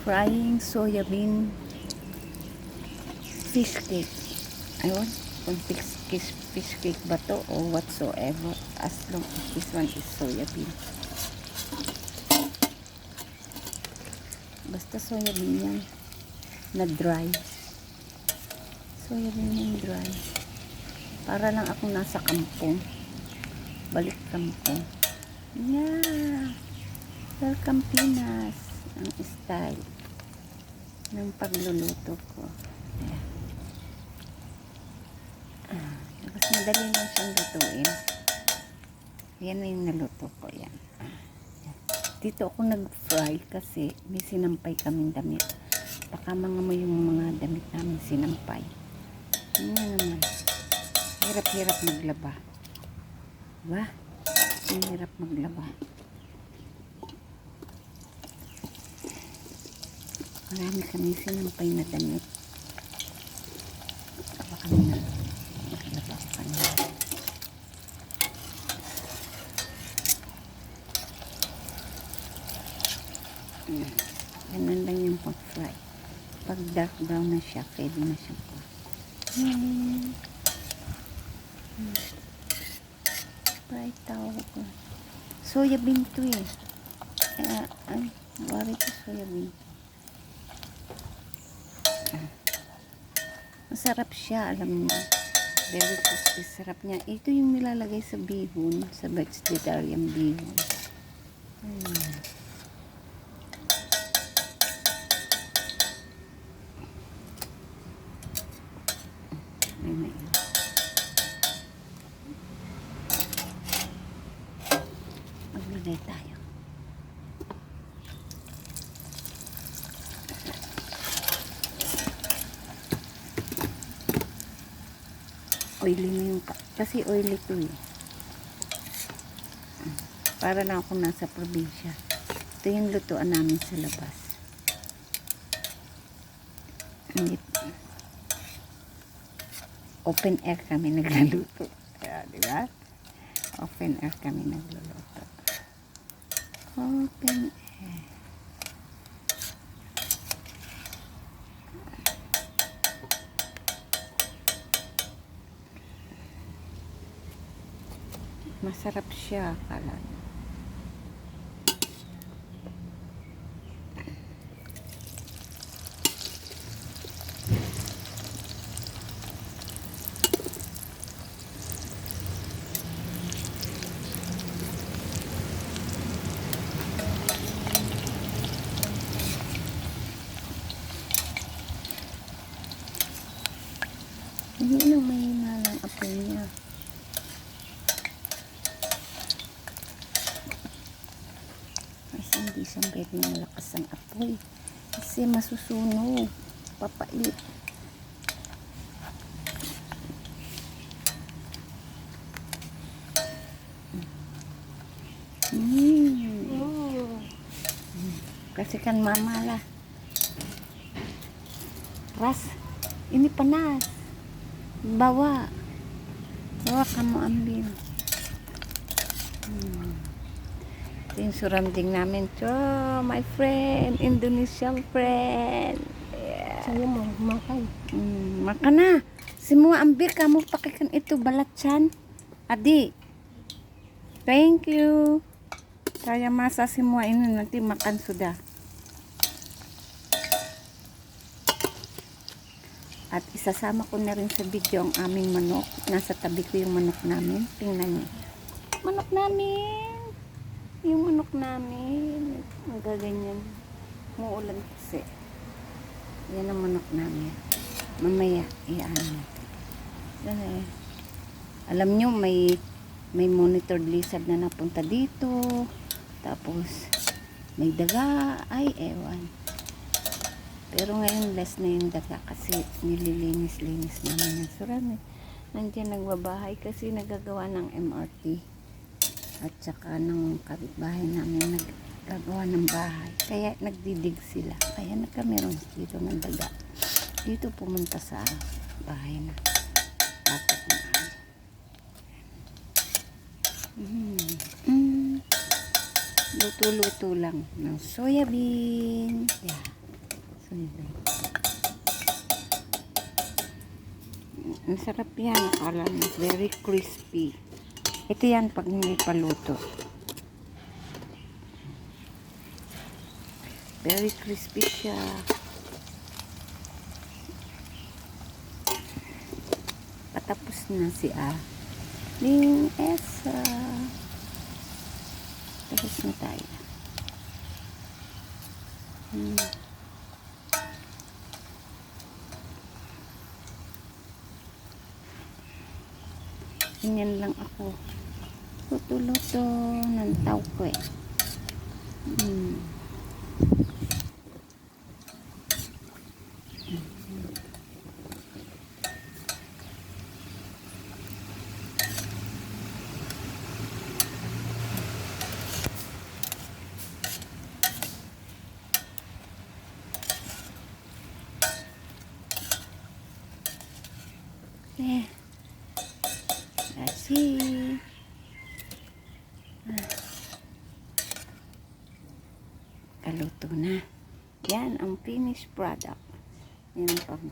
Frying soybean fish cake. Ayun, kung fish cake ba to or whatsoever, as long as this one is soybean. Basta soybean yan na dry. Soybean yan dry. Para lang akong nasa kampong. Balik kampong. Yeah. Welcome Pinas. Ang style ng pagluluto ko. Yeah. Tapos madali lang siyang lutuin. Yan na yung naluto ko. Yan. Dito ako nag-fry kasi may sinampay kaming damit. Baka mga mo yung mga damit namin sinampay. Yan naman. Hirap-hirap maglaba. Diba? Hirap maglaba. Marami kami sinampay na damit. Baka kami na maglaba ko kanina. Ganun lang yung pag-fry. Pag dark brown na siya, pwede na siya po. Fry tawag ko. Soya bean to eh. Wari ko soya bean. Masarap siya, alam niyo. Very crispy, sarap niya. Ito yung nilalagay sa bihon, sa vegetarian bihon. Maglagay tayo. Oily na yung kasi oily to eh. Para na ako nasa probinsya. Ito yung lutuan namin sa labas. Hindi. Open air kami nagluluto. Kaya, di ba? Open air kami nagluluto. Open air. Masarap siya, akala niyo. Hindi lang mahina lang apoy niya. Kasi hindi siya pwede malakas ang apoy. Kasi masusunog. Papait. Kasi kan mamala. Ras. Ini panas. Bawa ka mo ambil. Ito yung surrounding namin. My friend, Indonesian friend. Yeah. Saya mau makan. Makan na. Semua ambil kamu pakaikan itu balatsan. Adi. Thank you. Saya masak semua ini nanti makan sudah. At isasama ko na rin sa video ang aming manok. Nasa tabi ko yung manok namin. Tingnan niyo. Manok namin. Yung manok namin. Magaganyan. Muulan kasi. Yan ang manok namin. Mamaya, iaan natin. Alam niyo, may monitored lizard na napunta dito. Tapos, may daga. Ay, ewan. Pero ngayon less na yung daga kasi nililinis-linis namin ng surami. Nandiyan nagbabahay kasi nagagawa ng MRT. At saka ng kapitbahay namin naggagawa ng bahay. Kaya nagdidig sila. Kaya nagkameron dito ng daga. Dito pumunta sa bahay na dapat na. Luto-luto lang ng soya bean. Yeah. Ayan. Masarap yan. Akala mo, very crispy. Ito yan pag hindi paluto. Very crispy siya. Patapos na si Ning Esa. Tapos na tayo. Ganyan lang ako. Luto-luto ng tauko eh. Eh. Let's see. Kaluto na. Yan ang finished product. Yan ang pang